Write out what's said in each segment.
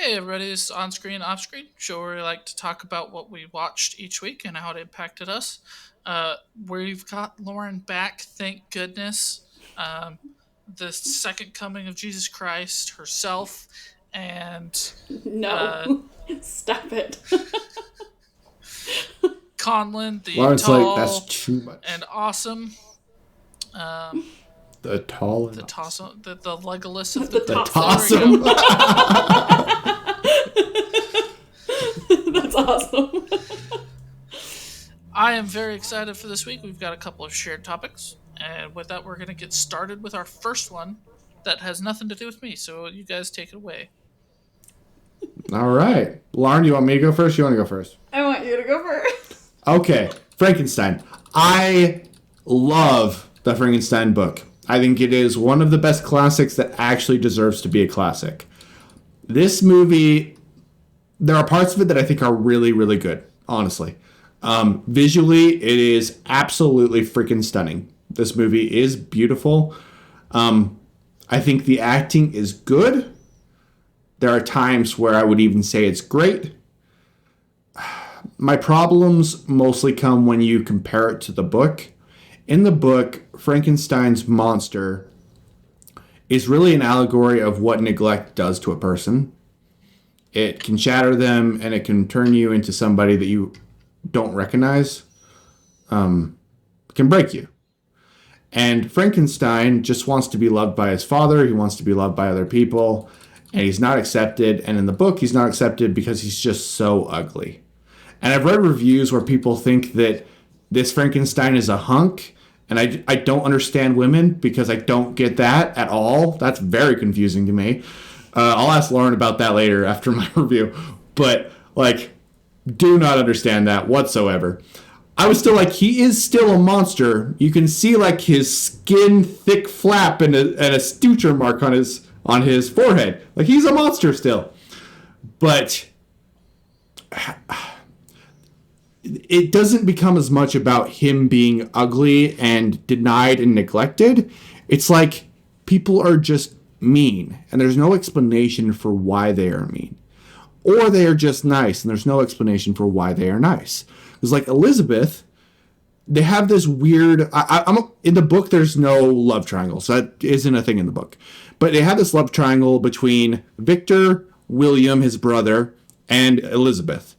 Hey everybody, this is On Screen, Off Screen, show where we like to talk about what we watched each week and how it impacted us. We've got Lauren back, thank goodness. Um, the second coming of Jesus Christ herself, and No. uh, Stop it. Conlon, the Lauren's like, that's tall too much. and awesome, um, The tall and the awesome. the Legolas of the The group. tossum. There we go. That's awesome. I am very excited for this week. We've got a couple of shared topics. And with that, we're going to get started with our first one that has nothing to do with me. So you guys take it away. All right. Lauren, do you want me to go first? You want to go first? I want you to go first. Okay. Frankenstein. I love the Frankenstein book. I think it is one of the best classics that actually deserves to be a classic. This movie, there are parts of it that I think are really, really good, honestly. Visually, it is absolutely freaking stunning. This movie is beautiful. I think the acting is good. There are times where I would even say it's great. My problems mostly come when you compare it to the book. In the book, Frankenstein's monster is really an allegory of what neglect does to a person. It can shatter them and it can turn you into somebody that you don't recognize. It can break you. And Frankenstein just wants to be loved by his father. He wants to be loved by other people. And he's not accepted. And in the book, he's not accepted because he's just so ugly. And I've read reviews where people think that this Frankenstein is a hunk. And I don't understand women because I don't get that at all. That's very confusing to me. I'll ask Lauren about that later after my review. But, do not understand that whatsoever. I was still like, he is still a monster. You can see his skin thick flap and a suture mark on his forehead. He's a monster still. But it doesn't become as much about him being ugly and denied and neglected. It's like people are just mean and there's no explanation for why they are mean. Or they are just nice and there's no explanation for why they are nice. It's like Elizabeth, they have this weird... in the book, there's no love triangle, so that isn't a thing in the book. But they have this love triangle between Victor, William, his brother, and Elizabeth.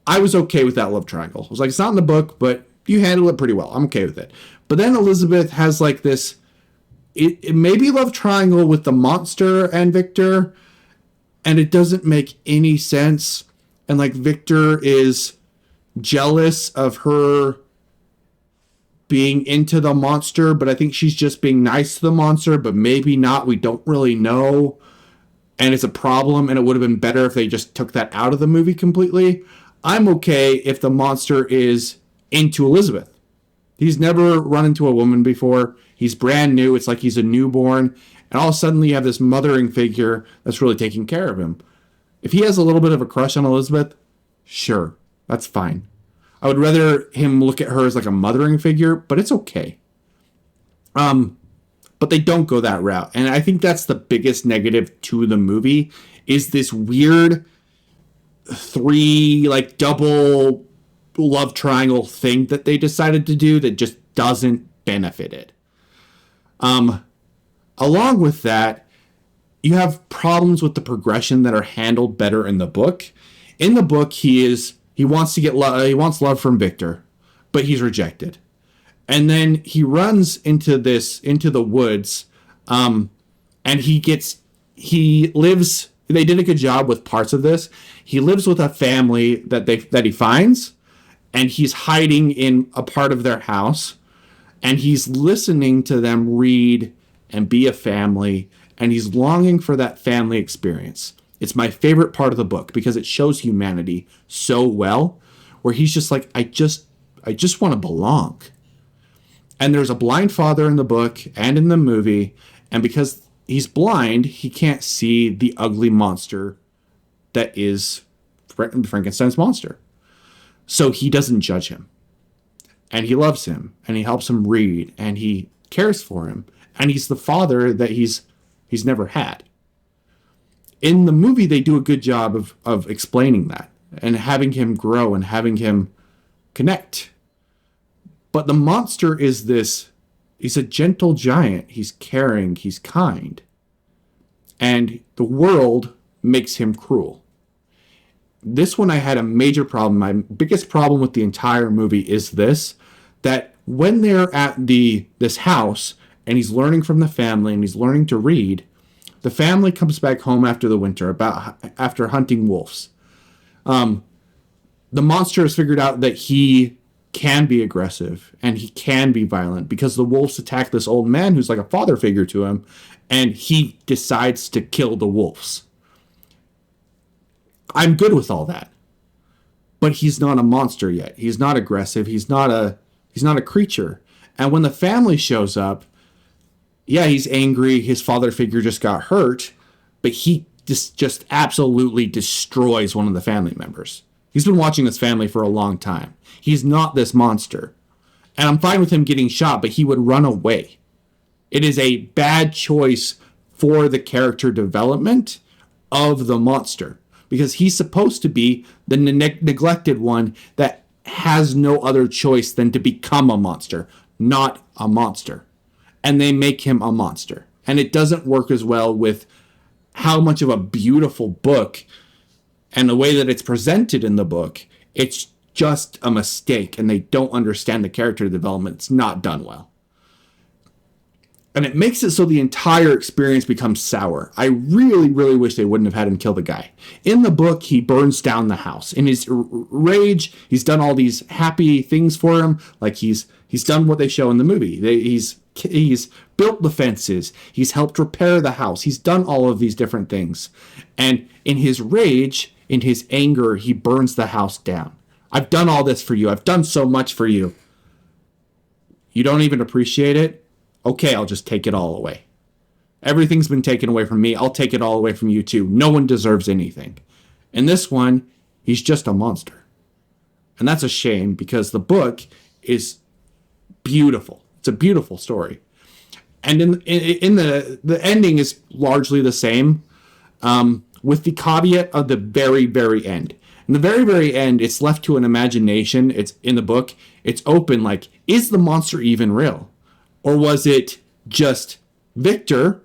I was okay with that love triangle. I was like, it's not in the book, but you handle it pretty well. I'm okay with it. But then Elizabeth has this... It may be love triangle with the monster and Victor, and it doesn't make any sense. And Victor is jealous of her being into the monster, but I think she's just being nice to the monster, but maybe not. We don't really know. And it's a problem, and it would have been better if they just took that out of the movie completely. I'm okay if the monster is into Elizabeth. He's never run into a woman before. He's brand new. It's like he's a newborn. And all of a sudden you have this mothering figure that's really taking care of him. If he has a little bit of a crush on Elizabeth, sure, that's fine. I would rather him look at her as a mothering figure, but it's okay. But they don't go that route. And I think that's the biggest negative to the movie is this weird double love triangle thing that they decided to do that just doesn't benefit it. Along with that, you have problems with the progression that are handled better in the book. In the book, he wants to get love. He wants love from Victor, but he's rejected. And then he runs into the woods, and he lives. They did a good job with parts of this. He lives with a family that he finds, and he's hiding in a part of their house, and he's listening to them read and be a family, and he's longing for that family experience. It's my favorite part of the book because it shows humanity so well, where he's just like, I just want to belong. And there's a blind father in the book and in the movie, and because he's blind, he can't see the ugly monster that is Frankenstein's monster. So he doesn't judge him. And he loves him, and he helps him read, and he cares for him. And he's the father that he's never had. In the movie, they do a good job of explaining that and having him grow and having him connect. But the monster is this, he's a gentle giant. He's caring, he's kind. And the world makes him cruel. This one I had a major problem. My biggest problem with the entire movie is this, that when they're at this house and he's learning from the family and he's learning to read, the family comes back home after the winter after hunting wolves. The monster has figured out that he can be aggressive and he can be violent because the wolves attack this old man who's like a father figure to him, and he decides to kill the wolves. I'm good with all that. But he's not a monster yet. He's not aggressive. He's not a creature. And when the family shows up, yeah, he's angry. His father figure just got hurt, but he just absolutely destroys one of the family members. He's been watching this family for a long time. He's not this monster. And I'm fine with him getting shot, but he would run away. It is a bad choice for the character development of the monster, because he's supposed to be the neglected one that has no other choice than to become a monster, not a monster. And they make him a monster. And it doesn't work as well with how much of a beautiful book and the way that it's presented in the book. It's just a mistake, and they don't understand the character development. It's not done well. And it makes it so the entire experience becomes sour. I really, really wish they wouldn't have had him kill the guy. In the book, he burns down the house. In his rage, he's done all these happy things for him. Like he's done what they show in the movie. He's built the fences. He's helped repair the house. He's done all of these different things. And in his rage, in his anger, he burns the house down. I've done all this for you. I've done so much for you. You don't even appreciate it? Okay, I'll just take it all away. Everything's been taken away from me. I'll take it all away from you too. No one deserves anything. In this one, he's just a monster. And that's a shame, because the book is beautiful. It's a beautiful story. And in the ending is largely the same, with the caveat of the very, very end. In the very, very end, it's left to an imagination. It's in the book. It's open, like, is the monster even real? Or was it just Victor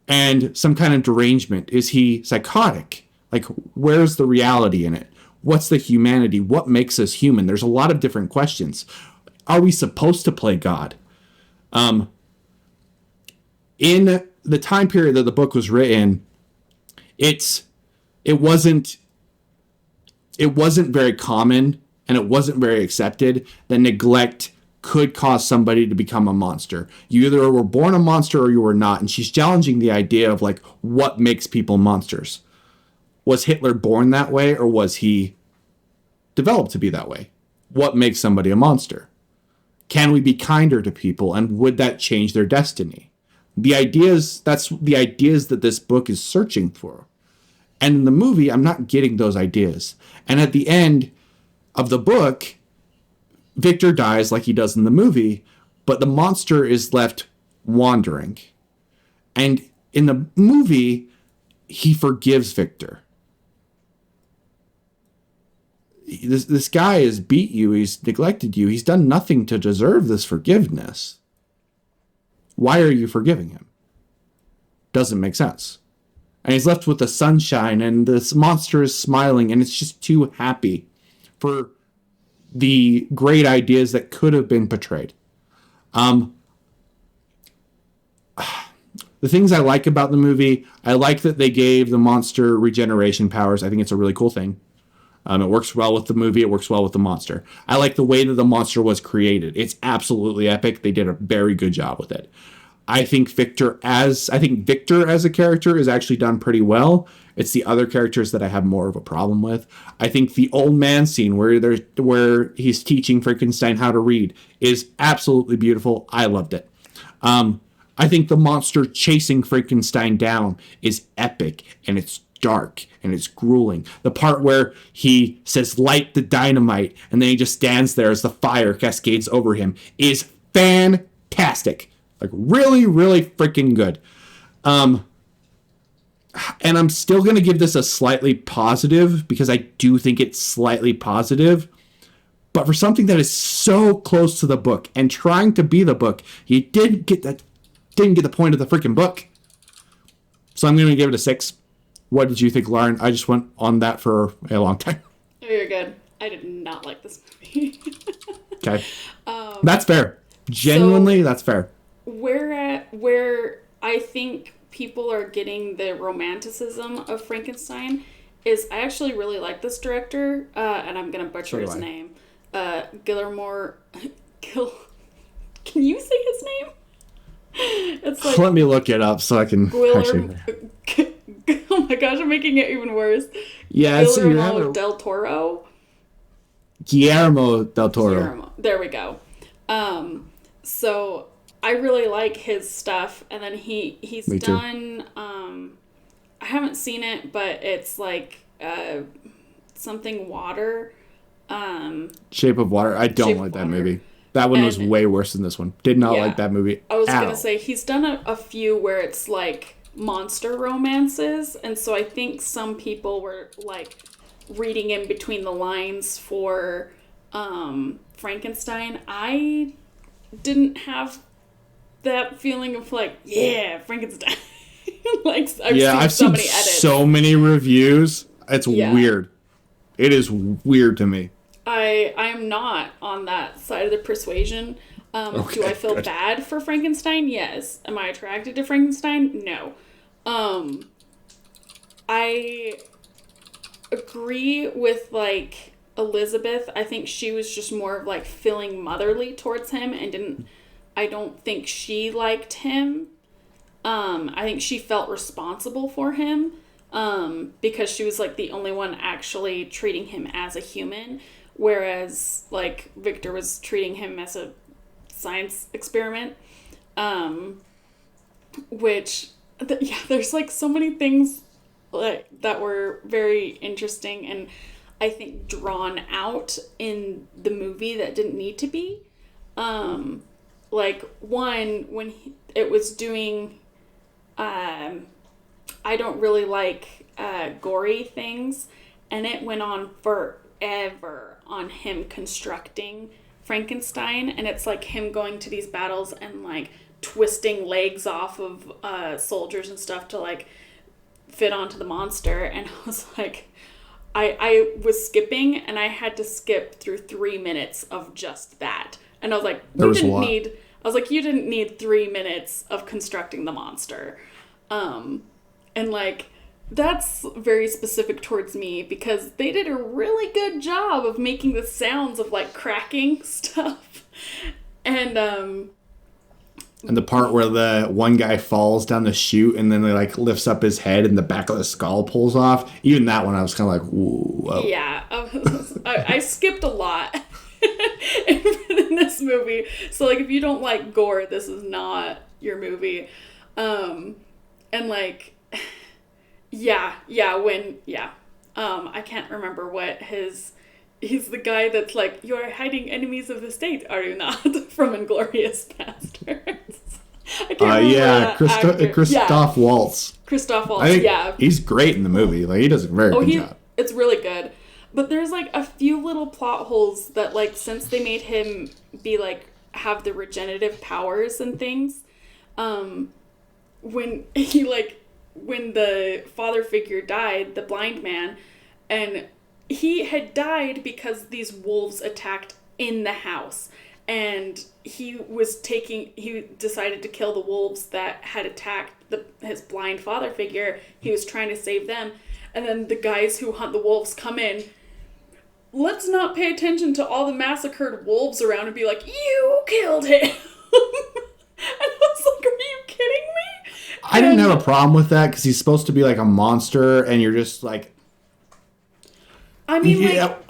and some kind of derangement? Is he psychotic? Like, where's the reality in it? What's the humanity? What makes us human? There's a lot of different questions. Are we supposed to play God? In the time period that the book was written, it wasn't very common, and it wasn't very accepted that neglect could cause somebody to become a monster. You either were born a monster or you were not. And she's challenging the idea of, like, what makes people monsters. Was Hitler born that way, or was he developed to be that way? What makes somebody a monster? Can we be kinder to people, and would that change their destiny? That's the ideas that this book is searching for. And in the movie, I'm not getting those ideas. And at the end of the book, Victor dies like he does in the movie, but the monster is left wandering. And in the movie, he forgives Victor. This guy has beat you. He's neglected you. He's done nothing to deserve this forgiveness. Why are you forgiving him? Doesn't make sense. And he's left with the sunshine, and this monster is smiling, and it's just too happy for the great ideas that could have been portrayed. The things I like about the movie, I like that they gave the monster regeneration powers. I think it's a really cool thing. It works well with the movie. It works well with the monster. I like the way that the monster was created. It's absolutely epic. They did a very good job with it. I think Victor as a character is actually done pretty well. It's the other characters that I have more of a problem with. I think the old man scene where he's teaching Frankenstein how to read is absolutely beautiful. I loved it. I think the monster chasing Frankenstein down is epic, and it's dark and it's grueling. The part where he says, "Light the dynamite," and then he just stands there as the fire cascades over him is fantastic. Like, really, really freaking good. and I'm still going to give this a slightly positive because I do think it's slightly positive. But for something that is so close to the book and trying to be the book, you didn't get the point of the freaking book. So I'm going to give it a 6. What did you think, Lauren? I just went on that for a long time. Oh, you're good. I did not like this movie. Okay. That's fair. Genuinely, that's fair. Where I think people are getting the romanticism of Frankenstein is I actually really like this director, and I'm going to butcher his name. Guillermo... Can you say his name? It's like Let me look it up so I can actually... Oh my gosh, I'm making it even worse. Yeah, it's Guillermo del Toro. Guillermo del Toro. Guillermo. There we go. So I really like his stuff, and then he's Me too. done. I haven't seen it, but it's like something water. Shape of Water. I don't Shape of like that Water. movie. That one was way worse than this one. Did not Yeah. like that movie. I was at gonna all. say he's done a few where it's like monster romances, and so I think some people were like reading in between the lines for Frankenstein. I didn't have that feeling of like, yeah, Frankenstein. Like I've so seen many edits. so many reviews. It's Yeah. weird. It is weird to me. I am not on that side of the persuasion. Do I feel good. bad for Frankenstein? Yes. Am I attracted to Frankenstein? No. I agree with like Elizabeth. I think she was just more of like feeling motherly towards him and I don't think she liked him. I think she felt responsible for him because she was like the only one actually treating him as a human, whereas like Victor was treating him as a science experiment. There's like so many things like that were very interesting and I think drawn out in the movie that didn't need to be. Like one when it was doing I don't really like gory things, and it went on forever on him constructing Frankenstein, and it's like him going to these battles and like twisting legs off of soldiers and stuff to like fit onto the monster, and I was like, I was skipping, and I had to skip through 3 minutes of just that, and I was like, you didn't need 3 minutes of constructing the monster. And like that's very specific towards me because they did a really good job of making the sounds of like cracking stuff. And the part where the one guy falls down the chute and then they like lifts up his head and the back of the skull pulls off. Even that one I was kind of like, whoa. Yeah, I skipped a lot in this movie. So like if you don't like gore, this is not your movie. And like I can't remember what he's the guy that's like, you're hiding enemies of the state, are you not? From Inglourious Basterds. I can't remember that actor. Christoph Waltz. Christoph Waltz, I think yeah. he's great in the movie. Like he does a very good job. It's really good. But there's like a few little plot holes that like since they made him be like have the regenerative powers and things, when the father figure died, the blind man, and he had died because these wolves attacked in the house, and he decided to kill the wolves that had attacked his blind father figure. He was trying to save them, and then the guys who hunt the wolves come in. Let's not pay attention to all the massacred wolves around and be like, you killed him. And I was like, are you kidding me? I didn't have a problem with that because he's supposed to be like a monster, and you're just like, I mean,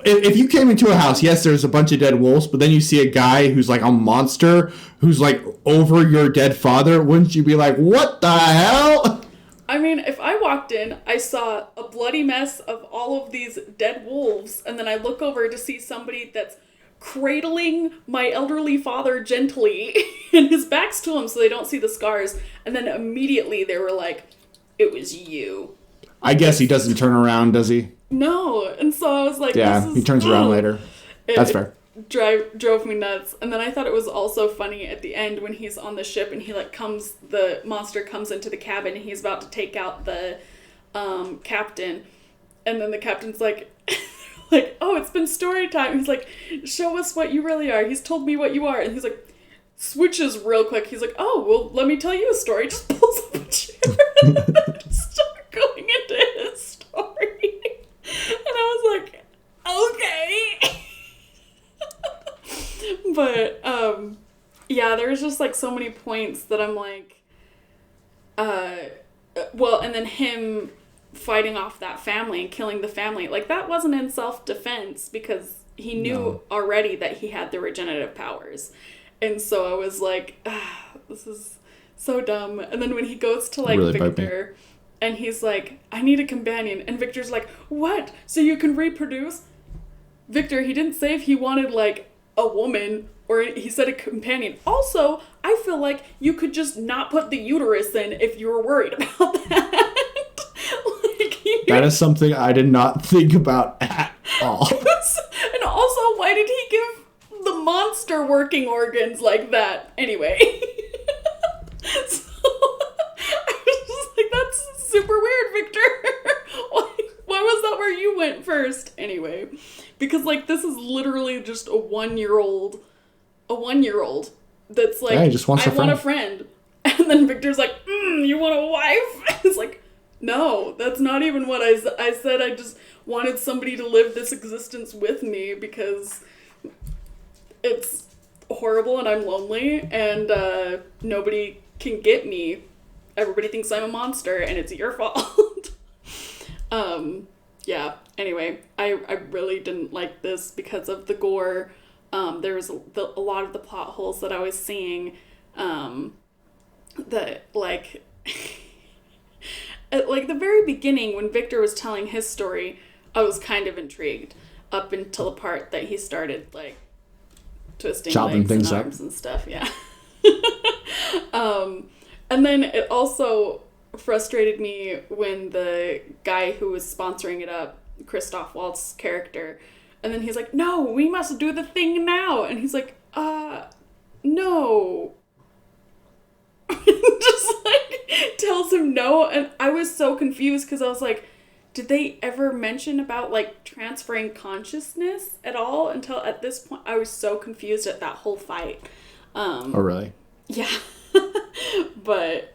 if you came into a house, yes, there's a bunch of dead wolves, but then you see a guy who's like a monster who's like over your dead father, wouldn't you be like, what the hell? I mean, if I walked in, I saw a bloody mess of all of these dead wolves, and then I look over to see somebody that's cradling my elderly father gently, and his back's to him so they don't see the scars, and then immediately they were like, it was you. I guess he doesn't turn around, does he? No. And so I was like, Yeah, he turns around later. That's fair. Drove me nuts. And then I thought it was also funny at the end when he's on the ship and he like the monster comes into the cabin and he's about to take out the captain, and then the captain's like like, oh, it's been story time. He's like, show us what you really are. He's told me what you are. And he's like, switches real quick. He's like, oh, well, let me tell you a story. Just pulls up a chair and just start going into his story. And I was like, okay. But yeah, there's just like so many points that I'm like, well, and then him fighting off that family and killing the family, like that wasn't in self-defense because he knew already that he had the regenerative powers. And so I was like, this is so dumb. And then when he goes to like really Victor and he's like, I need a companion, and Victor's like, what, so you can reproduce? Victor, he didn't say if he wanted like a woman, or he said a companion. Also, I feel like you could just not put the uterus in if you were worried about that. That is something I did not think about at all. And also, why did he give the monster working organs like that? Anyway. So, I was just like, that's super weird, Victor. Why was that where you went first? Anyway. Because, like, this is literally just a one-year-old that's like, just wants I want a friend. And then Victor's like, you want a wife? It's like, no, that's not even what I said. I just wanted somebody to live this existence with me because it's horrible and I'm lonely and nobody can get me. Everybody thinks I'm a monster and it's your fault. Yeah, anyway, I really didn't like this because of the gore. There was a lot of the plot holes that I was seeing that, like... At, like, the very beginning, when Victor was telling his story, I was kind of intrigued up until the part that he started, like, twisting chopping legs things and arms up and stuff, yeah. And then it also frustrated me when the guy who was sponsoring it up, Christoph Waltz's character, and then he's like, no, we must do the thing now. And he's like, no. Just like tells him no, and I was so confused because I was like, did they ever mention about like transferring consciousness at all? Until at this point I was so confused at that whole fight. Oh really? Yeah. But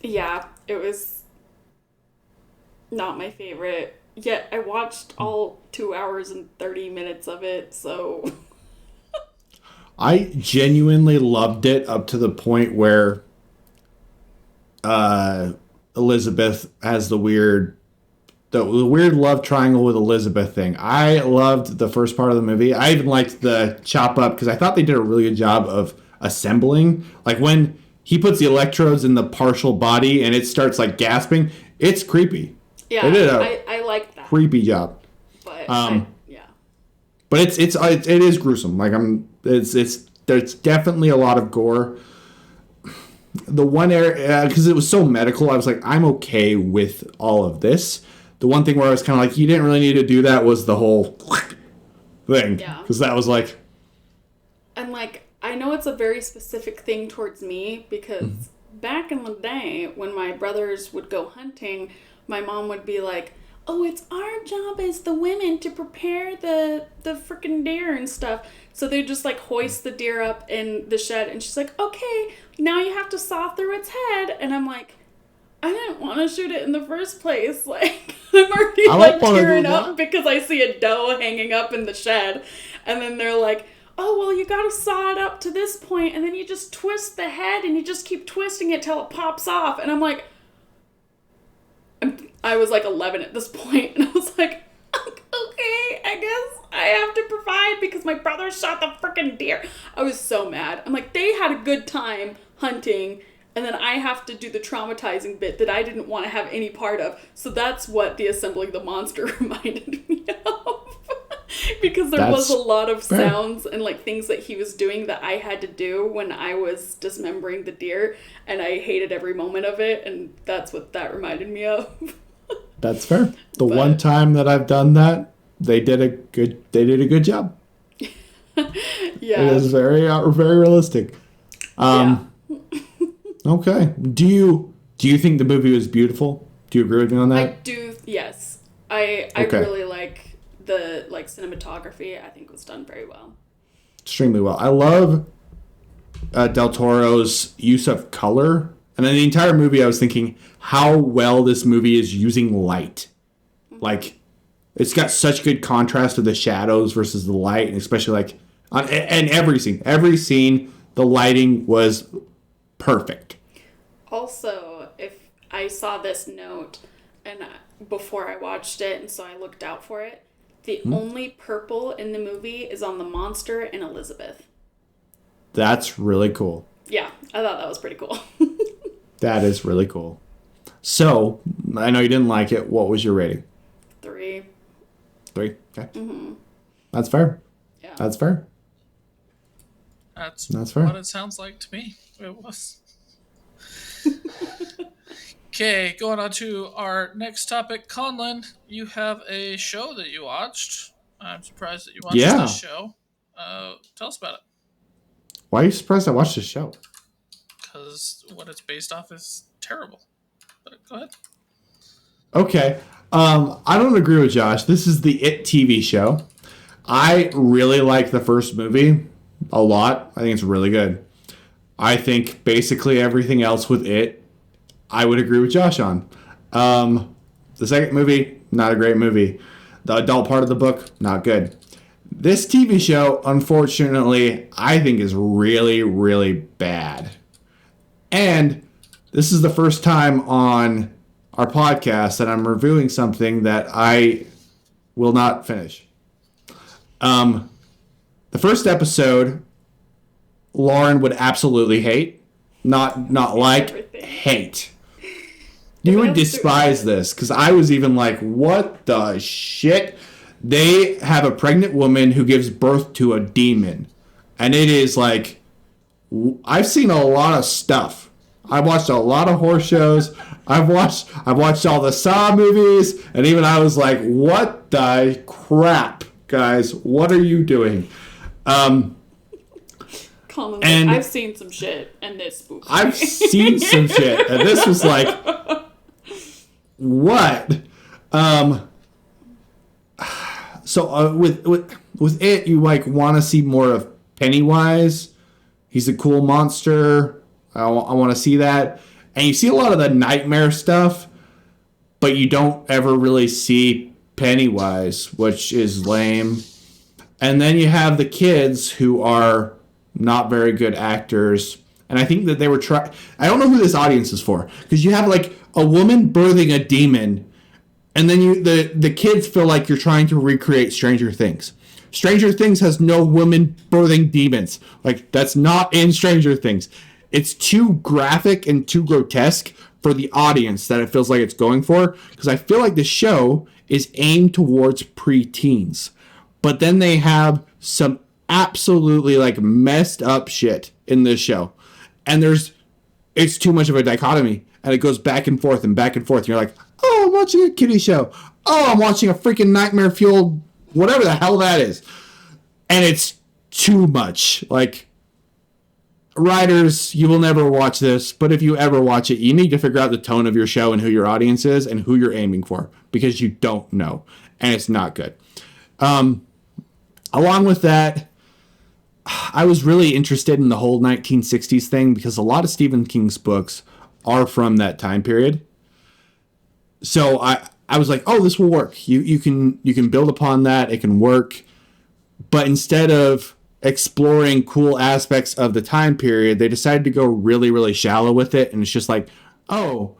yeah, it was not my favorite, yet I watched all 2 hours and 30 minutes of it, so I genuinely loved it up to the point where Elizabeth has the weird love triangle with Elizabeth thing. I loved the first part of the movie. I even liked the chop up because I thought they did a really good job of assembling. Like when he puts the electrodes in the partial body and it starts like gasping, it's creepy. Yeah, they did I like that. Creepy job. But yeah. But it is gruesome. Like there's definitely a lot of gore. The one area, because it was so medical, I was like, I'm okay with all of this. The one thing where I was kind of like, you didn't really need to do that was the whole thing. Yeah. Because that was like... And like, I know it's a very specific thing towards me because back in the day when my brothers would go hunting, my mom would be like, oh, it's our job as the women to prepare the freaking deer and stuff. So they just like hoist the deer up in the shed and she's like, okay, now you have to saw through its head. And I'm like, I didn't want to shoot it in the first place. Like, I'm already like tearing up because I see a doe hanging up in the shed. And then they're like, oh, well, you got to saw it up to this point and then you just twist the head and you just keep twisting it till it pops off. And I'm like, I was like 11 at this point, and I was like, okay, I guess I have to provide because my brother shot the freaking deer. I was so mad. I'm like, they had a good time hunting, and then I have to do the traumatizing bit that I didn't want to have any part of. So that's what the assembling the monster reminded me of. Because there was That's a lot of fair. sounds and like things that he was doing that I had to do when I was dismembering the deer, and I hated every moment of it, and that's what that reminded me of. That's fair. The one But time that I've done that, they did a good job. It yeah, is very realistic. yeah, Okay. Do you think the movie was beautiful? Do you agree with me on I that? do. Yes, I Okay. really like the like cinematography. I think was done very well. Extremely well. I love Del Toro's use of color. And then the entire movie, I was thinking how well this movie is using light. Like, it's got such good contrast to the shadows versus the light, and especially like and every scene, the lighting was perfect. Also, if I saw this note and before I watched it, and so I looked out for it, the only purple in the movie is on the monster and Elizabeth. That's really cool. Yeah, I thought that was pretty cool. That is really cool. So, I know you didn't like it. What was your rating? 3. 3. Okay. That's fair. Yeah. That's fair. That's That's fair. what it sounds like to me. It was. Okay, going on to our next topic. Conlon, you have a show that you watched. I'm surprised that you watched this Yeah. show. Tell us about it. Why are you surprised I watched this show? Because what it's based off is terrible. But go ahead. Okay. I don't agree with Josh. This is the It TV show. I really like the first movie a lot. I think it's really good. I think basically everything else with It, I would agree with Josh on. The second movie, not a great movie. The adult part of the book, not good. This TV show, unfortunately, I think is really, really bad. And this is the first time on our podcast that I'm reviewing something that I will not finish. The first episode, Lauren would absolutely hate. Not like, Everything. hate. You would despise this, because I was even like, what the shit? They have a pregnant woman who gives birth to a demon. And it is like, I've seen a lot of stuff. I watched a lot of horror shows. I've watched all the Saw movies, and even I was like, what the crap, guys? What are you doing? Colin, And- I've seen some shit, and this spooks me. I've seen some shit, and this was like, what? So with It, you like want to see more of Pennywise. He's a cool monster. I want to see that, and you see a lot of the nightmare stuff, but you don't ever really see Pennywise, which is lame. And then you have the kids who are not very good actors. And I think that they were trying. I don't know who this audience is for, because you have like a woman birthing a demon, and then the kids feel like you're trying to recreate Stranger Things. Stranger Things has no women birthing demons. Like, that's not in Stranger Things. It's too graphic and too grotesque for the audience that it feels like it's going for, because I feel like the show is aimed towards preteens. But then they have some absolutely like messed up shit in this show. And it's too much of a dichotomy, and it goes back and forth and back and forth. And you're like, oh, I'm watching a kiddie show. Oh, I'm watching a freaking nightmare fueled whatever the hell that is. And it's too much. Like, writers, you will never watch this, but if you ever watch it, you need to figure out the tone of your show and who your audience is and who you're aiming for, because you don't know, and it's not good. Along with that, I was really interested in the whole 1960s thing, because a lot of Stephen King's books are from that time period. So I was like, oh, this will work. You can build upon that. It can work. But instead of exploring cool aspects of the time period, they decided to go really, really shallow with it. And it's just like, oh,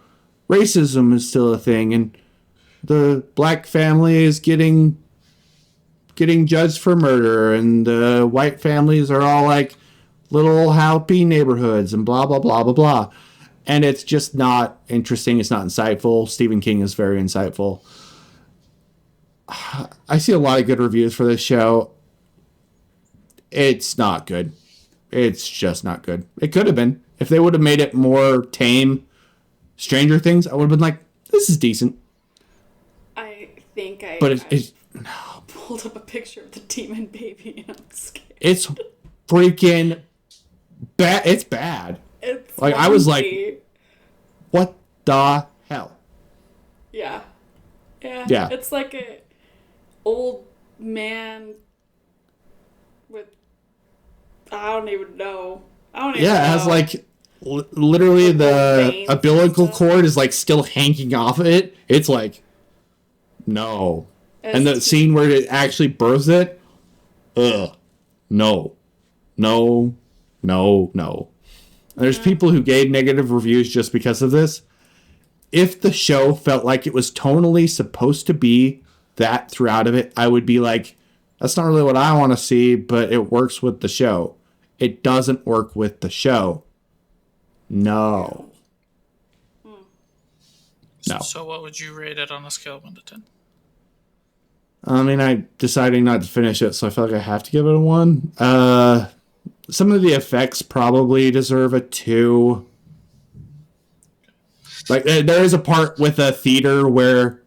racism is still a thing, and the black family is getting judged for murder, and the white families are all like little happy neighborhoods, and blah, blah, blah, blah, blah. And it's just not interesting. It's not insightful. Stephen King is very insightful. I see a lot of good reviews for this show. It's not good. It's just not good. It could have been. If they would have made it more tame, Stranger Things, I would have been like, this is decent. I think But I pulled up a picture of the demon baby and I'm scared. it's freaking bad. It's bad. It's Like, I was like, what the hell? yeah. Yeah. Yeah. It's like a old man with I don't even know. I don't even know. Yeah, it has like literally the veins and umbilical stuff. cord is like still hanging off of it. It's like, no. And the It's scene where it actually births it, ugh, no, no, no, no. There's people who gave negative reviews just because of this. If the show felt like it was tonally supposed to be that throughout of it, I would be like, that's not really what I want to see, but it works with the show. It doesn't work with the show. No. No. So what would you rate it on a scale of 1 to 10? I mean, I decided not to finish it, so I feel like I have to give it a 1. Some of the effects probably deserve a 2. Like, there is a part with a theater where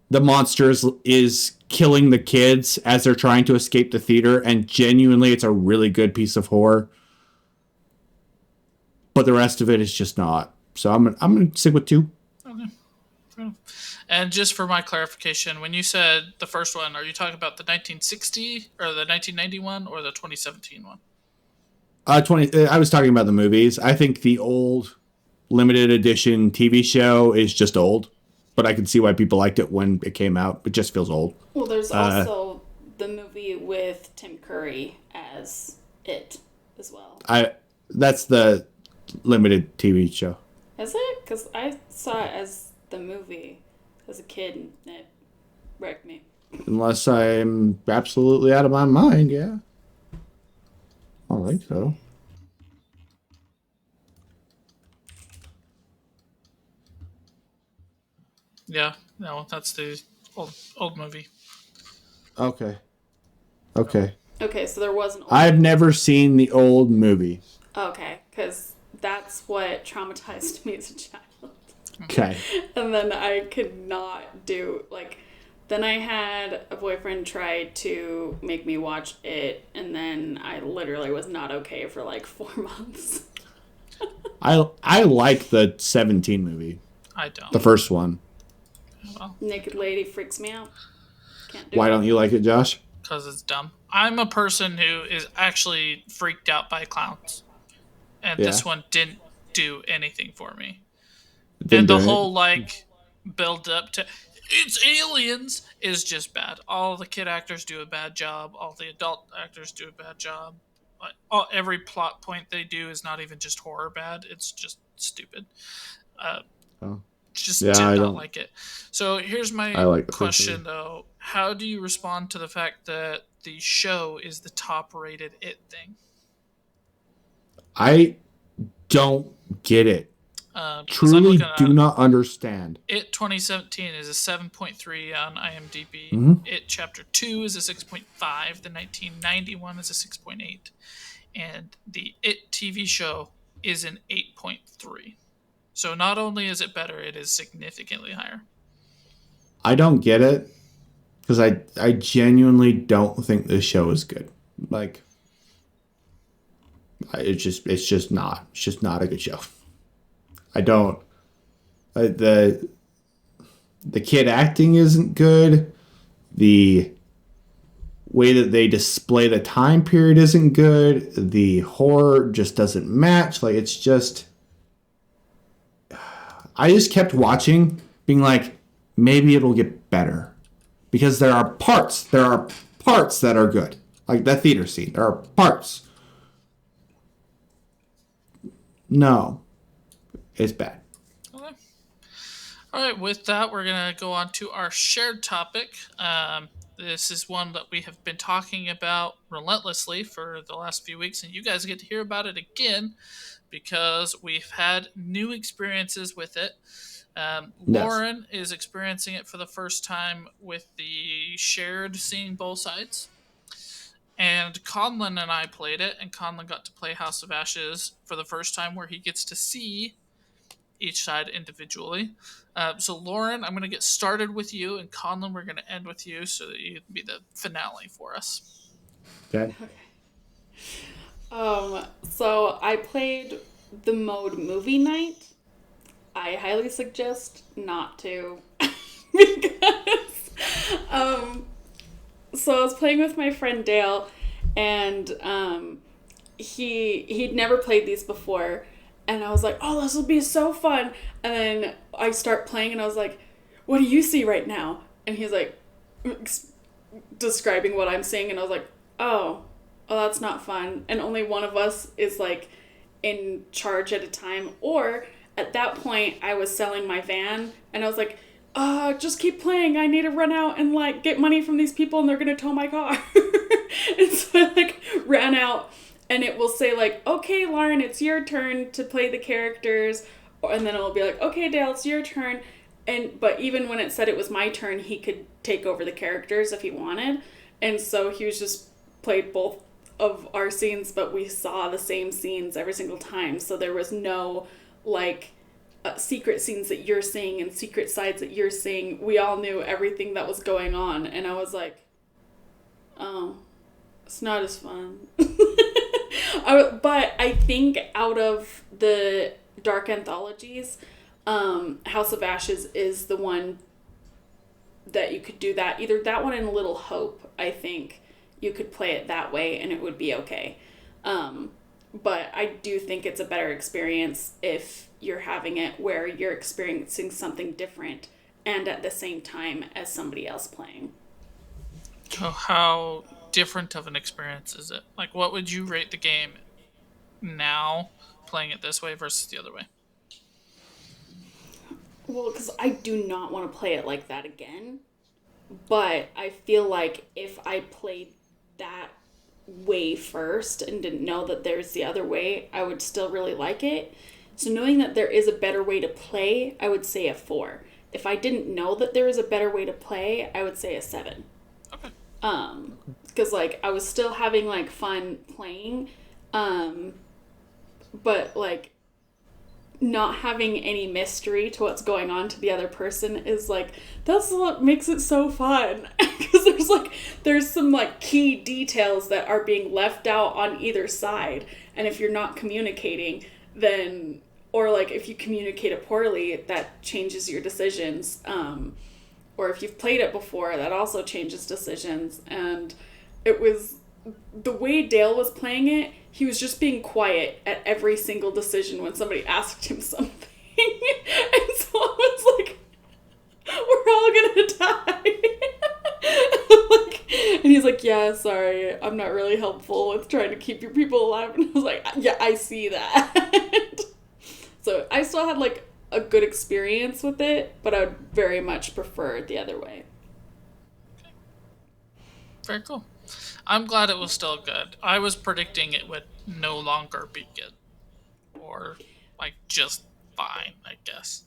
the monster is killing the kids as they're trying to escape the theater, and genuinely, it's a really good piece of horror. But the rest of it is just not. So I'm gonna stick with 2. Okay. Fair enough. And just for my clarification, when you said the first one, are you talking about the 1960 or the 1991 or the 2017 one? 20. I was talking about the movies. I think the old limited edition TV show is just old, but I can see why people liked it when it came out. It just feels old. well, there's also the movie with Tim Curry as it as well. That's the limited TV show. Is it? Because I saw it as the movie as a kid and it wrecked me. Unless I'm absolutely out of my mind, yeah. I don't think so. Yeah, no, that's the old movie. Okay. Okay. Okay, so there was an old. I've never seen the old movie. Okay, because that's what traumatized me as a child. Okay. And then I could not do, like, then I had a boyfriend try to make me watch it, and then I literally was not okay for like 4 months. I like the 17 movie. I don't. The first one. Well, Naked Lady freaks me out. Can't do Why it. don't you like it, Josh? because it's dumb. I'm a person who is actually freaked out by clowns, and Yeah. this one didn't do anything for me. Didn't And the do it. whole like build up to it's aliens is just bad. All the kid actors do a bad job. All the adult actors do a bad job. Every plot point they do is not even just horror bad. It's just stupid. Oh. Just Yeah, did I not don't- like it. So here's my I like the first question movie. though: how do you respond to the fact that the show is the top-rated It thing? I don't get it. 'Cause I'm Truly looking at do not understand. It 2017 is a 7.3 on IMDb. Mhm. It Chapter 2 is a 6.5. The 1991 is a 6.8. And the It TV show is an 8.3. So not only is it better, it is significantly higher. I don't get it because I genuinely don't think this show is good. Like, it's just not. It's just not a good show. I don't. The kid acting isn't good. The way that they display the time period isn't good. The horror just doesn't match. Like, it's just. I just kept watching, being like, maybe it'll get better. Because there are parts that are good. Like that theater scene. There are parts. No. It's bad. Okay. All right, with that, we're going to go on to our shared topic. This is one that we have been talking about relentlessly for the last few weeks, and you guys get to hear about it again because we've had new experiences with it. Yes. Lauren is experiencing it for the first time with the shared seeing both sides. And Conlon and I played it, and Conlon got to play House of Ashes for the first time, where he gets to see each side individually. So, Lauren, I'm going to get started with you, and Conlon, we're going to end with you so that you can be the finale for us. Okay. So I played the mode movie night. I highly suggest not to because so I was playing with my friend Dale, and he'd never played these before, and I was like, "Oh, this will be so fun!" And then I start playing, and I was like, "What do you see right now?" And he's like, describing what I'm seeing, and I was like, "Oh, that's not fun." And only one of us is like in charge at a time, or at that point, I was selling my van, and I was like, just keep playing. I need to run out and like get money from these people, and they're gonna tow my car. And so I like ran out, and it will say like, "Okay, Lauren, it's your turn to play the characters," and then it'll be like, "Okay, Dale, it's your turn." And but even when it said it was my turn, he could take over the characters if he wanted, and so he was just played both of our scenes, but we saw the same scenes every single time, so there was no like secret scenes that you're seeing and secret sides that you're seeing. We all knew everything that was going on, and I was like, "Oh, it's not as fun." But I think out of the dark anthologies, House of Ashes is the one that you could do that. Either that one and Little Hope, I think you could play it that way and it would be okay. But I do think it's a better experience if you're having it where you're experiencing something different and at the same time as somebody else playing. So, how different of an experience is it? Like, what would you rate the game now, playing it this way versus the other way? Well, because I do not want to play it like that again. But I feel like if I played that way first and didn't know that there's the other way, I would still really like it. So knowing that there is a better way to play, I would say a 4. If I didn't know that there was a better way to play, I would say a 7. Okay. Because like I was still having like fun playing, but like not having any mystery to what's going on to the other person is like that's what makes it so fun. Because there's some like key details that are being left out on either side, and if you're not communicating, then or like if you communicate it poorly, that changes your decisions. Or if you've played it before, that also changes decisions. And it was the way Dale was playing it, he was just being quiet at every single decision when somebody asked him something. And so I was like, we're all gonna die. And he's like, "Yeah, sorry, I'm not really helpful with trying to keep your people alive." And I was like, "Yeah, I see that." So I still had like a good experience with it, but I would very much prefer it the other way. Very cool. I'm glad it was still good. I was predicting it would no longer be good. Or, like, just fine, I guess.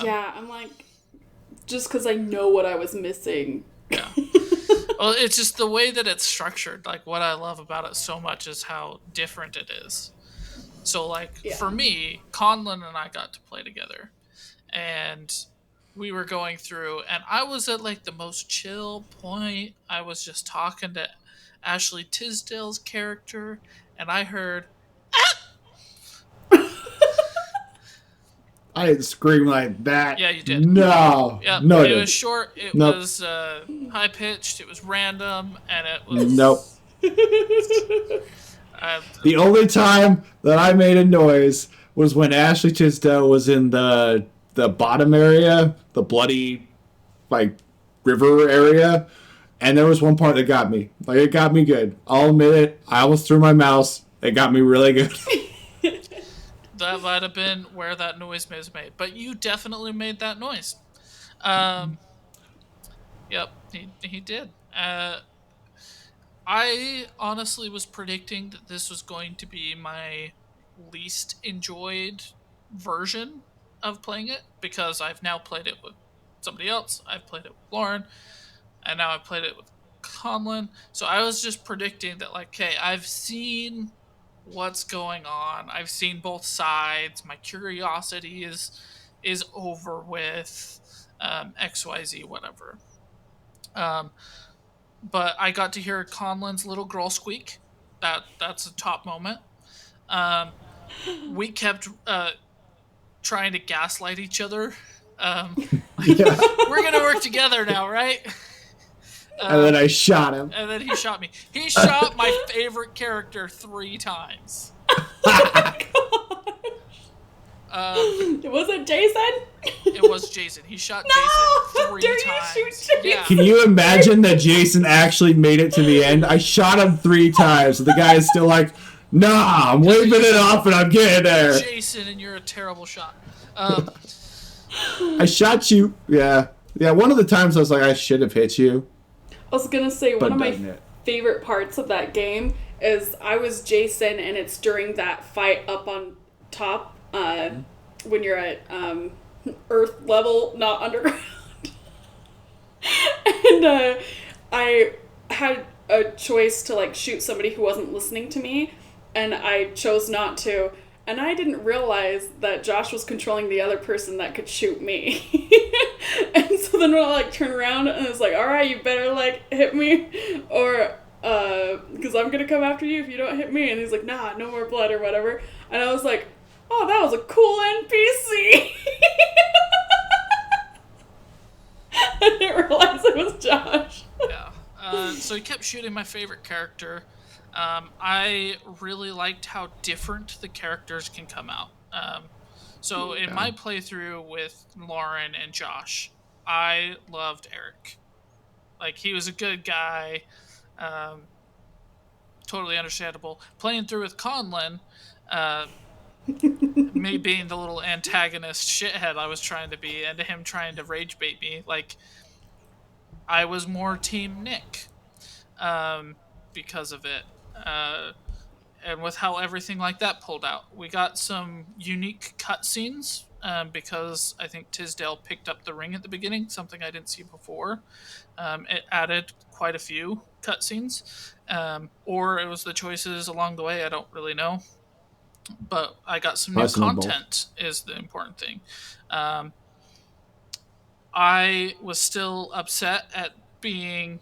Yeah, I'm like, just because I know what I was missing. Yeah. Well, it's just the way that it's structured. Like, what I love about it so much is how different it is. So, like, Yeah. for me, Conlon and I got to play together. And we were going through, and I was at, like, the most chill point. I was just talking to Ashley Tisdale's character, and I heard, I didn't scream like that. yeah, you did. No. Yeah, No, I it was didn't. short, it Nope. was high pitched, it was random, and it Nope. was. Uh, The only time that I made a noise was when Ashley Tisdale was in the bottom area, the bloody like river area, and there was one part that got me. Like it got me good. I'll admit it. I almost threw my mouse. It got me really good. that might have been where that noise was made, but you definitely made that noise. Um, yep, he did. Uh, I honestly was predicting that this was going to be my least enjoyed version of playing it because I've now played it with somebody else. I've played it with Lauren, and now I've played it with Conlon. So I was just predicting that, like, okay, I've seen what's going on. I've seen both sides. My curiosity is over with. XYZ, whatever. Um, but I got to hear Conlon's little girl squeak. That's a top moment. Um, we kept trying to gaslight each other. Um, like, Yeah. we're gonna work together now, right? And then Um, I shot him. and then he shot me. He shot my favorite character 3 times. Was it Jason? It was Jason. He shot No! Jason How three dare you times. shoot Jason? Yeah. Can you imagine that Jason actually made it to the end? I shot him 3 times. So the guy is still like, nah, I'm waving it off and I'm getting there. Jason, and you're a terrible shot. I shot you. Yeah. Yeah, one of the times I was like, I should have hit you. I was gonna say one But of my doesn't it? favorite parts of that game is I was Jason, and it's during that fight up on top when you're at Earth level, not underground. And I had a choice to like shoot somebody who wasn't listening to me, and I chose not to. And I didn't realize that Josh was controlling the other person that could shoot me. And so then when I like turn around and I was like, all right, you better like hit me, or because I'm gonna come after you if you don't hit me. And he's like, nah, no more blood or whatever. And I was like, oh, that was a cool NPC. I didn't realize it was Josh. Yeah. So he kept shooting my favorite character. I really liked how different the characters can come out. So in Yeah. my playthrough with Lauren and Josh, I loved Eric. Like, he was a good guy. Um, totally understandable. Playing through with Conlon, uh, me being the little antagonist shithead I was trying to be, and him trying to rage bait me, like, I was more Team Nick um, because of it. And with how everything like that pulled out, we got some unique cutscenes because I think Tisdale picked up the ring at the beginning, something I didn't see before. It added quite a few cutscenes, or it was the choices along the way. I don't really know, but I got some new Possible both. content. Is the important thing. Um, I was still upset at being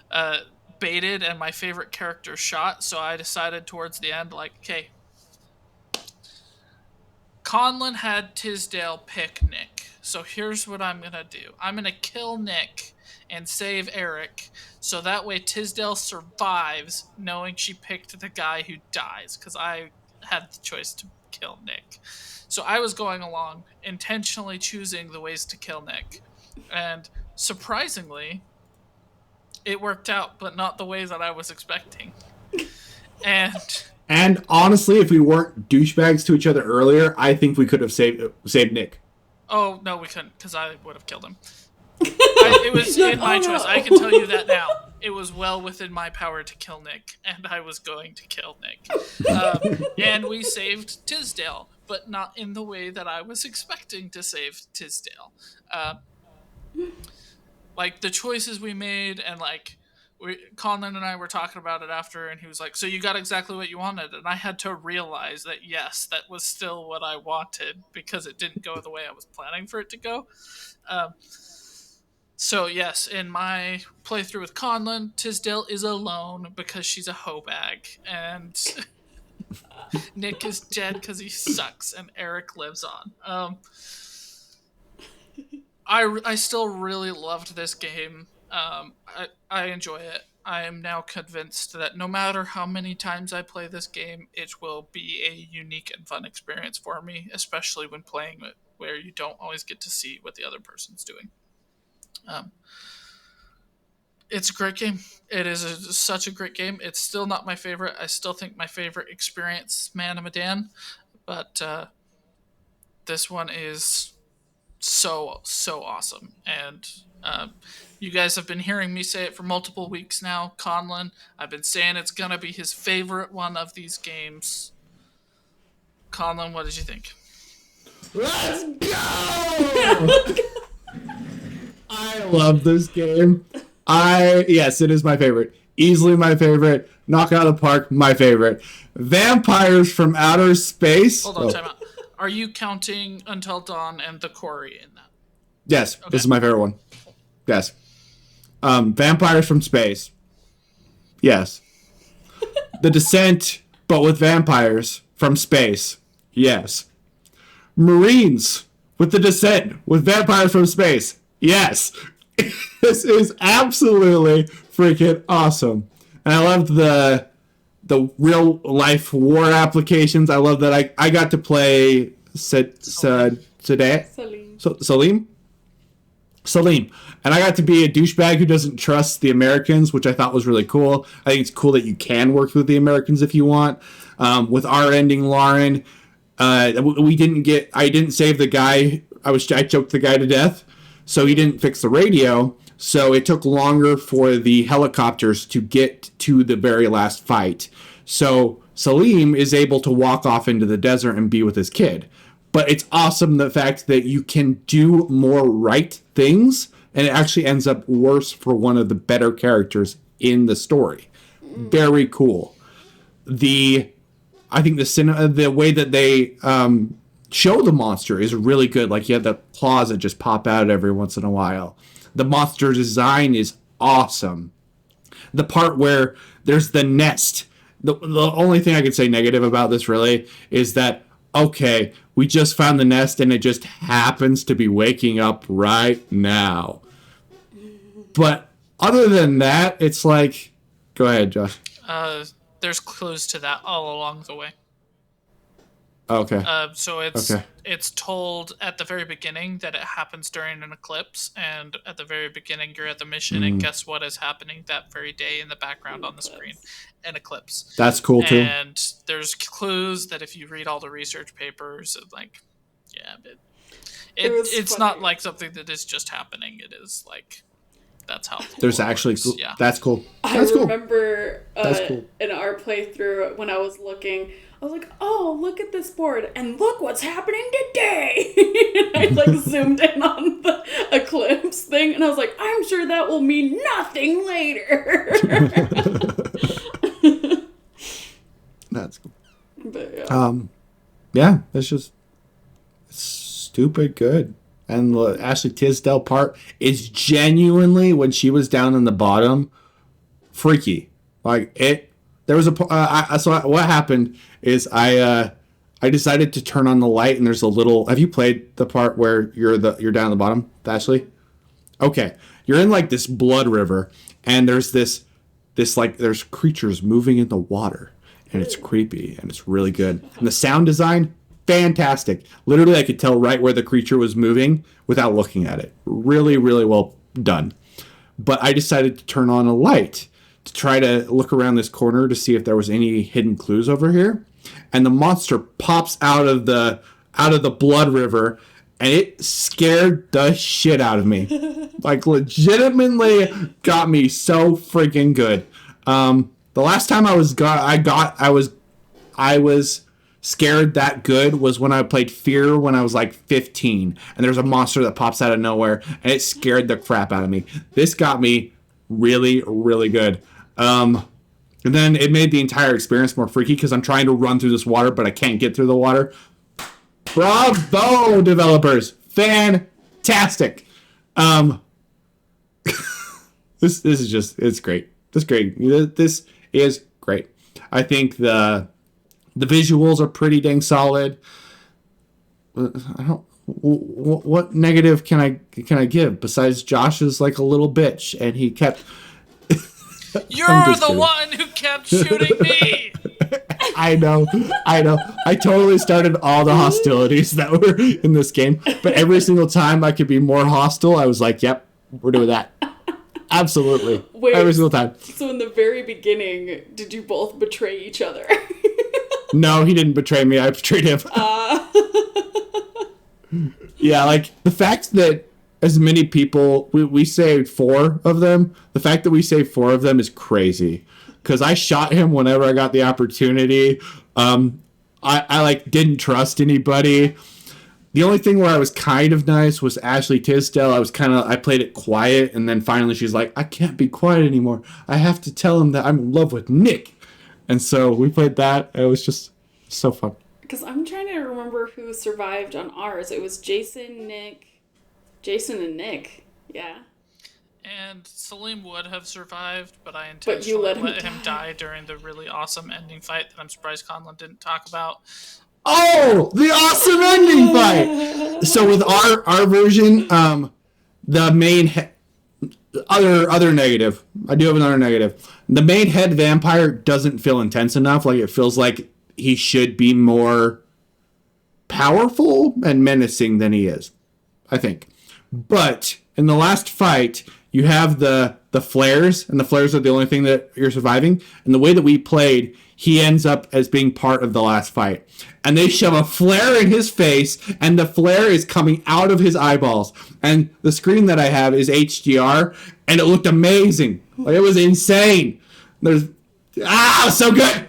uh, baited and my favorite character shot, so I decided towards the end, like, okay, Conlon had Tisdale pick Nick. So here's what I'm gonna do. I'm gonna kill Nick and save Eric, so that way Tisdale survives knowing she picked the guy who dies, because I had the choice to kill Nick. So I was going along intentionally choosing the ways to kill Nick. And surprisingly, it worked out, but not the ways that I was expecting. And And honestly, if we weren't douchebags to each other earlier, I think we could have saved Nick. oh no, we couldn't, because I would have killed him. It was in my choice. I can tell you that now. It was well within my power to kill Nick, and I was going to kill Nick. And we saved Tisdale, but not in the way that I was expecting to save Tisdale. Uh, like, the choices we made, and like, Conlon and I were talking about it after, and he was like, so you got exactly what you wanted. And I had to realize that, yes, that was still what I wanted, because it didn't go the way I was planning for it to go. Um, so, yes, in my playthrough with Conlon, Tisdale is alone because she's a hoe bag, and Nick is dead because he sucks, and Eric lives on. I still really loved this game. I enjoy it. I am now convinced that no matter how many times I play this game, it will be a unique and fun experience for me, especially when playing it where you don't always get to see what the other person's doing. Um, it's a great game. It is such a great game. It's still not my favorite. I still think my favorite experience, Man of Medan, but this one is so awesome. And you guys have been hearing me say it for multiple weeks now. Conlon, I've been saying it's gonna be his favorite one of these games. Conlon, what did you think? Let's go! I love this game. Yes, it is my favorite. Easily my favorite. Knock out of the park, my favorite. Vampires from outer space. Hold on, time out. Are you counting Until Dawn and the Quarry in that? Yes, Okay. this is my favorite one. Yes. Vampires from space. Yes. The Descent, but with vampires from space. Yes. Marines with The Descent with vampires from space. Yes. This is absolutely freaking awesome. And I loved the real life war applications. I love that I got to play Salim. And I got to be a douchebag who doesn't trust the Americans, which I thought was really cool. I think it's cool that you can work with the Americans if you want. With our ending, Lauren, I didn't save the guy. I choked the guy to death. So he didn't fix the radio. So it took longer for the helicopters to get to the very last fight. So Salim is able to walk off into the desert and be with his kid. But it's awesome the fact that you can do more right things, and it actually ends up worse for one of the better characters in the story. Very cool. I think the way that they show the monster is really good. Like you have the claws that just pop out every once in a while. The monster design is awesome. The part where there's the nest. The only thing I could say negative about this really is that, okay, we just found the nest and it just happens to be waking up right now. But other than that, it's like, go ahead, Josh. There's clues to that all along the way. Okay. So it's told at the very beginning that it happens during an eclipse, and at the very beginning you're at the mission, and guess what is happening that very day in the background on the screen? An eclipse. That's cool too. And there's clues that if you read all the research papers, it's not like something that is just happening. It is like that's how. There's actually works. Yeah. That's cool. I That's cool. remember That's cool. in our playthrough when I was looking, I was like, oh, look at this board, and look what's happening today. I zoomed in on the eclipse thing, and I was like, I'm sure that will mean nothing later. That's cool. But yeah. Yeah, it's just stupid good. And the Ashley Tisdale part is genuinely, when she was down in the bottom, freaky. Like it. There was so what happened is I decided to turn on the light, and there's a little. Have you played the part where you're down at the bottom, Ashley? Okay, you're in like this blood river, and there's there's creatures moving in the water, and it's creepy and it's really good. And the sound design, fantastic. Literally, I could tell right where the creature was moving without looking at it. Really, really well done. But I decided to turn on a light to try to look around this corner to see if there was any hidden clues over here. And the monster pops out of the blood river, and it scared the shit out of me. Like legitimately got me so freaking good. The last time I was scared that good was when I played Fear when I was like 15, and there's a monster that pops out of nowhere, and it scared the crap out of me. This got me really, really good. And then it made the entire experience more freaky because I'm trying to run through this water, but I can't get through the water. Bravo, developers! Fantastic. This is just, it's great. It's great. This is great. I think the visuals are pretty dang solid. What negative can I give besides Josh is like a little bitch and he kept. You're the kidding. One who kept shooting me. I know. I totally started all the hostilities that were in this game, but every single time I could be more hostile, I was like, "Yep, we're doing that." Absolutely. Wait, every single time. So in the very beginning, did you both betray each other? No, he didn't betray me. I betrayed him. Yeah, like the fact that as many people we saved four of them. The fact that we saved four of them is crazy. Because I shot him whenever I got the opportunity. I like didn't trust anybody. The only thing where I was kind of nice was Ashley Tisdale. I played it quiet, and then finally she's like, I can't be quiet anymore. I have to tell him that I'm in love with Nick. And so we played that. It was just so fun. Because I'm trying to remember who survived on ours. It was Jason and Nick. Yeah. And Salim would have survived, but I But you intentionally let him let him die. die during the really awesome ending fight that I'm surprised Conlon didn't talk about. Oh, the awesome ending fight! So with our version, the main other negative. I do have another negative. The main head vampire doesn't feel intense enough. Like it feels like he should be more powerful and menacing than he is, I think. But in the last fight, you have the flares, and the flares are the only thing that you're surviving. And the way that we played, he ends up as being part of the last fight. And they shove a flare in his face, and the flare is coming out of his eyeballs. And the screen that I have is HDR, and it looked amazing. Like it was insane. So good.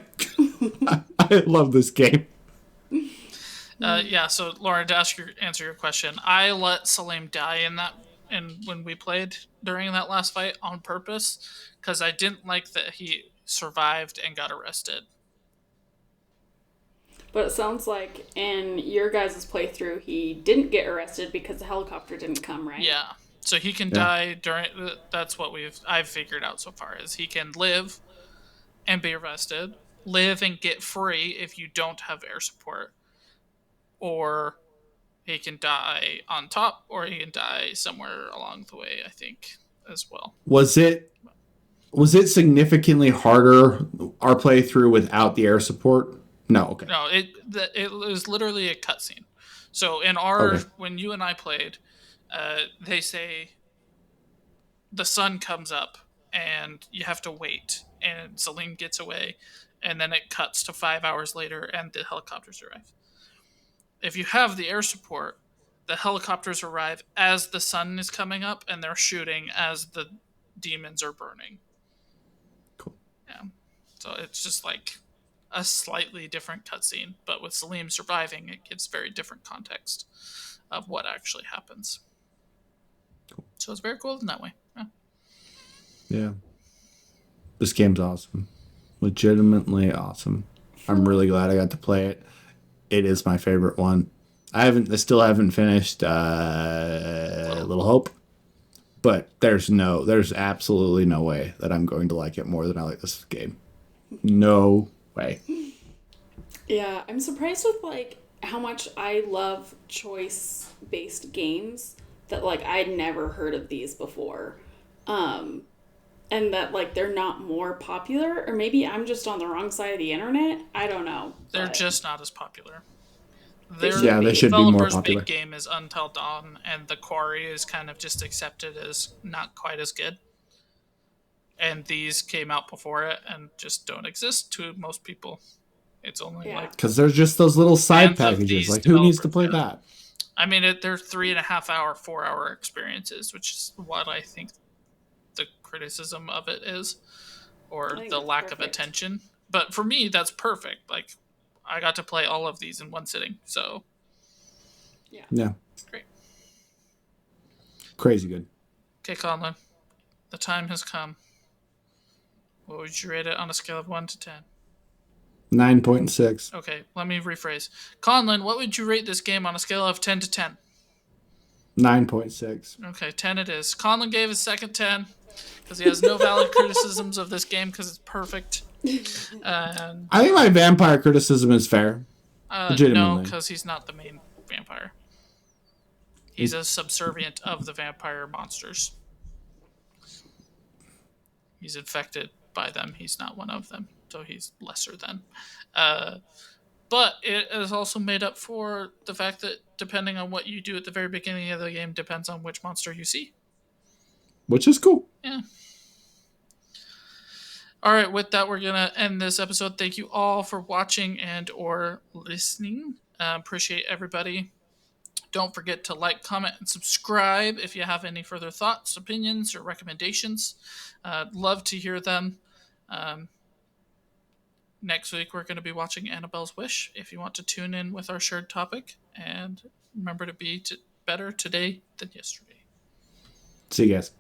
I love this game. Yeah, so Lauren, to answer your question, I let Salim die in when we played during that last fight on purpose because I didn't like that he survived and got arrested. But it sounds like in your guys' playthrough, he didn't get arrested because the helicopter didn't come, right? Yeah, so he can Yeah. die during. That's what I've figured out so far is he can live and be arrested, live and get free if you don't have air support, or he can die on top, or he can die somewhere along the way. I think as well. Was it significantly harder our playthrough without the air support? No. Okay. No, it was literally a cutscene. So in our Okay. when you and I played, they say the sun comes up and you have to wait, and Celine gets away, and then it cuts to 5 hours later, and the helicopters arrive. If you have the air support, the helicopters arrive as the sun is coming up, and they're shooting as the demons are burning. Cool. Yeah. So it's just like a slightly different cutscene, but with Salim surviving, it gives very different context of what actually happens. So it's very cool in that way. Yeah. Yeah. This game's awesome. Legitimately awesome. I'm really glad I got to play it. It is my favorite one. I still haven't finished Little Hope, but there's absolutely no way that I'm going to like it more than I like this game. No way. Yeah, I'm surprised with like how much I love choice-based games that like I'd never heard of these before. Um and that like they're not more popular, or maybe I'm just on the wrong side of the internet. I don't know. They're But just not as popular. they Their should Yeah, they be. should be more developer's popular. big game is Until Dawn, and the Quarry is kind of just accepted as not quite as good. And these came out before it and just don't exist to most people. It's only Yeah. like Because there's just those little side fans of packages. these Like, who needs to developers. play Yeah. that? I mean, they're 3.5 hour, 4 hour experiences, which is what I think the criticism of it is, I or think the that's lack of perfect. attention. But for me, that's perfect. Like, I got to play all of these in one sitting, so Yeah. Yeah, great. crazy good. Okay, Conlon, the time has come. What would you rate it on a scale of 1 to 10? 9.6. Okay, let me rephrase. Conlon, what would you rate this game on a scale of 10 to 10? 9.6. Okay, 10 it is. Conlon gave his second 10 because he has no valid criticisms of this game because it's perfect. And I think my vampire criticism is fair. no, Legitimately. because he's not the main vampire. He's a subservient of the vampire monsters. He's infected by them. He's not one of them, so he's lesser than. Uh, but it is also made up for the fact that depending on what you do at the very beginning of the game depends on which monster you see. Which is cool. Yeah. All right, with that, we're gonna end this episode. Thank you all for watching and or listening. Appreciate everybody. Don't forget to like, comment, and subscribe if you have any further thoughts, opinions, or recommendations. Love to hear them. Um, Next week, we're going to be watching Annabelle's Wish if you want to tune in with our shared topic. And remember to be better today than yesterday. See you guys.